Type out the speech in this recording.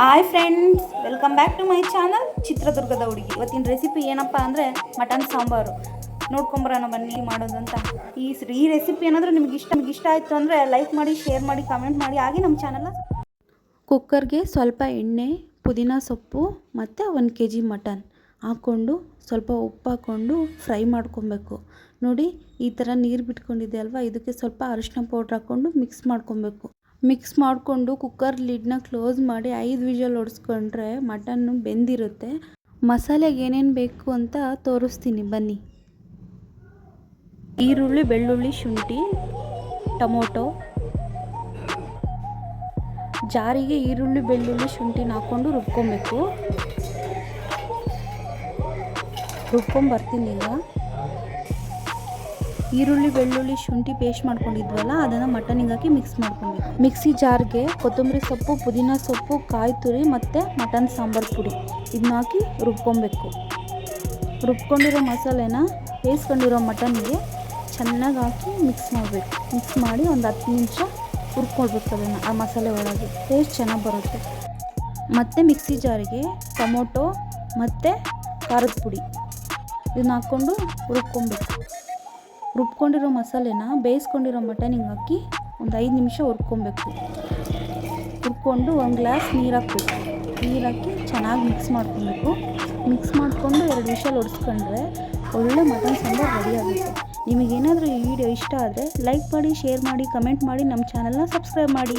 Hi friends, welcome back to my channel ಚಿತ್ರದುರ್ಗದ ಹುಡುಗಿ. ಇವತ್ತಿನ ರೆಸಿಪಿ ಏನಪ್ಪ ಅಂದರೆ ಮಟನ್ ಸಾಂಬಾರು. ನೋಡ್ಕೊಂಬರೋಣ ಬನ್ನಿ ಮಾಡೋದು ಅಂತ. ಈ ರೆಸಿಪಿ ಏನಾದರೂ ನಿಮ್ಗೆ ಇಷ್ಟ ಆಯಿತು ಅಂದರೆ ಲೈಕ್ ಮಾಡಿ, ಶೇರ್ ಮಾಡಿ, ಕಮೆಂಟ್ ಮಾಡಿ. ಹಾಗೆ ನಮ್ಮ ಚಾನಲ್ನ ಕುಕ್ಕರ್ಗೆ ಸ್ವಲ್ಪ ಎಣ್ಣೆ, ಪುದೀನ ಸೊಪ್ಪು ಮತ್ತು 1 kg ಮಟನ್ ಹಾಕ್ಕೊಂಡು ಸ್ವಲ್ಪ ಉಪ್ಪು ಹಾಕ್ಕೊಂಡು ಫ್ರೈ ಮಾಡ್ಕೊಬೇಕು. ನೋಡಿ, ಈ ಥರ ನೀರು ಬಿಟ್ಕೊಂಡಿದೆ ಅಲ್ವಾ, ಇದಕ್ಕೆ ಸ್ವಲ್ಪ ಅರಿಶಿನ ಪೌಡ್ರ್ ಹಾಕ್ಕೊಂಡು ಮಿಕ್ಸ್ ಮಾಡಿಕೊಂಡು ಕುಕ್ಕರ್ ಲಿಡ್ನ ಕ್ಲೋಸ್ ಮಾಡಿ 5 ವಿಷಲ್ ಹೊಡೆಸ್ಕೊಂಡ್ರೆ ಮಟನ್ನು ಬೆಂದಿರುತ್ತೆ. ಮಸಾಲೆಗೆ ಏನೇನು ಬೇಕು ಅಂತ ತೋರಿಸ್ತೀನಿ ಬನ್ನಿ. ಈರುಳ್ಳಿ, ಬೆಳ್ಳುಳ್ಳಿ, ಶುಂಠಿ, ಟೊಮೊಟೊ. ಜಾರಿಗೆ ಈರುಳ್ಳಿ, ಬೆಳ್ಳುಳ್ಳಿ, ಶುಂಠಿನ ಹಾಕ್ಕೊಂಡು ರುಬ್ಕೊಂಬರ್ತೀನಿ. ಈಗ ಈರುಳ್ಳಿ, ಬೆಳ್ಳುಳ್ಳಿ, ಶುಂಠಿ ಪೇಸ್ಟ್ ಮಾಡ್ಕೊಂಡಿದ್ವಲ್ಲ, ಅದನ್ನು ಮಟನಿಗೆ ಹಾಕಿ ಮಿಕ್ಸ್ ಮಾಡ್ಕೊಬೇಕು. ಮಿಕ್ಸಿ ಜಾರ್ಗೆ ಕೊತ್ತಂಬರಿ ಸೊಪ್ಪು, ಪುದೀನ ಸೊಪ್ಪು, ಕಾಯಿ ತುರಿ ಮತ್ತು ಮಟನ್ ಸಾಂಬಾರು ಪುಡಿ ಇದನ್ನ ಹಾಕಿ ರುಬ್ಕೊಬೇಕು. ರುಬ್ಕೊಂಡಿರೋ ಮಸಾಲೆನ ಬೇಯಿಸ್ಕೊಂಡಿರೋ ಮಟನ್ಗೆ ಚೆನ್ನಾಗಿ ಹಾಕಿ ಮಿಕ್ಸ್ ಮಾಡಬೇಕು. ಮಿಕ್ಸ್ ಮಾಡಿ ಒಂದು 10 ನಿಮಿಷ ಹುರ್ಕೊಳ್ಬೇಕು ಅದನ್ನು, ಆ ಮಸಾಲೆ ಒಳಗೆ ಟೇಸ್ಟ್ ಚೆನ್ನಾಗಿ ಬರುತ್ತೆ. ಮತ್ತು ಮಿಕ್ಸಿ ಜಾರಿಗೆ ಟೊಮೊಟೊ ಮತ್ತು ಖಾರದ ಪುಡಿ ಇದನ್ನ ಹಾಕ್ಕೊಂಡು ರುಬ್ಕೊಂಡಿರೋ ಮಸಾಲೆನ ಬೇಯಿಸ್ಕೊಂಡಿರೋ ಮಟನಿಗೆ ಹಾಕಿ ಒಂದು 5 ನಿಮಿಷ ಹುರ್ಕೊಂಡು 1 ಗ್ಲಾಸ್ ನೀರು ಹಾಕಬೇಕು. ನೀರು ಹಾಕಿ ಚೆನ್ನಾಗಿ ಮಿಕ್ಸ್ ಮಾಡಿಕೊಂಡು 2 ವಿಷಲ್ ಹೊಡೆಸ್ಕೊಂಡ್ರೆ ಒಳ್ಳೆ ಮಟನ್ ಸಾಂಬಾರು ರೆಡಿ ಆಗುತ್ತೆ. ನಿಮಗೇನಾದರೂ ಈ ವಿಡಿಯೋ ಇಷ್ಟ ಆದರೆ ಲೈಕ್ ಮಾಡಿ, ಶೇರ್ ಮಾಡಿ, ಕಮೆಂಟ್ ಮಾಡಿ, ನಮ್ಮ ಚಾನಲ್ನ ಸಬ್ಸ್ಕ್ರೈಬ್ ಮಾಡಿ.